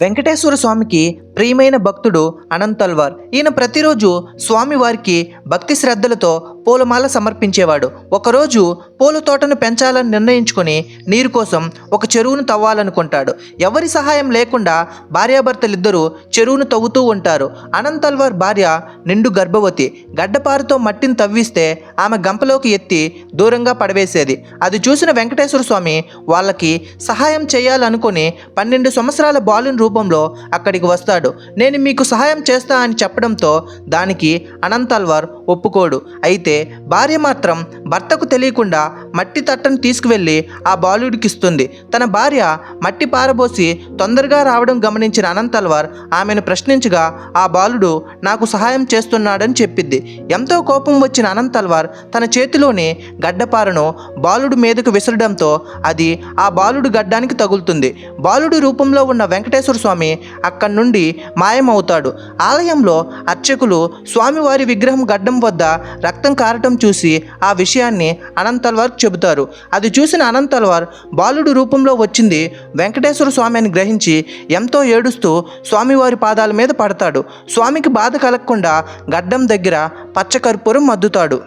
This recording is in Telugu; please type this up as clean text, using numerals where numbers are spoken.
వెంకటేశ్వర స్వామికి ప్రియమైన భక్తుడు అనంతల్వార్. ఈయన ప్రతిరోజు స్వామివారికి భక్తి శ్రద్ధలతో పూలమాల సమర్పించేవాడు. ఒకరోజు పూల తోటను పెంచాలని నిర్ణయించుకొని నీరు కోసం ఒక చెరువును తవ్వాలనుకుంటాడు. ఎవరి సహాయం లేకుండా భార్యాభర్తలిద్దరూ చెరువును తవ్వుతూ ఉంటారు. అనంతల్వార్ భార్య నిండు గర్భవతి. గడ్డపారుతో మట్టిని తవ్విస్తే ఆమె గంపలోకి ఎత్తి దూరంగా పడవేసేది. అది చూసిన వెంకటేశ్వర స్వామి వాళ్ళకి సహాయం చేయాలనుకొని 12 సంవత్సరాల బాలుని రూపంలో అక్కడికి వస్తాడు. నేను మీకు సహాయం చేస్తా అని చెప్పడంతో దానికి అనంతల్వార్ ఒప్పుకోడు. అయితే భార్య మాత్రం భర్తకు తెలియకుండా మట్టి తట్టను తీసుకువెళ్ళి ఆ బాలుడికి ఇస్తుంది. తన భార్య మట్టి పారబోసి తొందరగా రావడం గమనించిన అనంతల్వార్ ఆమెను ప్రశ్నించగా ఆ బాలుడు నాకు సహాయం చేస్తున్నాడని చెప్పిద్ది. ఎంతో కోపం వచ్చిన అనంతల్వార్ తన చేతిలోని గడ్డపారను బాలుడు మీదకు విసరడంతో అది ఆ బాలుడు గడ్డానికి తగులుతుంది. బాలుడి రూపంలో ఉన్న వెంకటేశ్వర స్వామి అక్కడి నుండి మాయమవుతాడు. ఆలయంలో అర్చకులు స్వామివారి విగ్రహం గడ్డం వద్ద రక్తం కారటం చూసి ఆ విషయాన్ని అనంతల్వార్ చెబుతారు. అది చూసిన అనంతల్వార్ బాలుడు రూపంలో వచ్చింది వెంకటేశ్వర స్వామి అని గ్రహించి ఎంతో ఏడుస్తూ స్వామివారి పాదాల మీద పడతాడు. స్వామికి బాధ కలగకుండా గడ్డం దగ్గర పచ్చకర్పూరం అద్దుతాడు.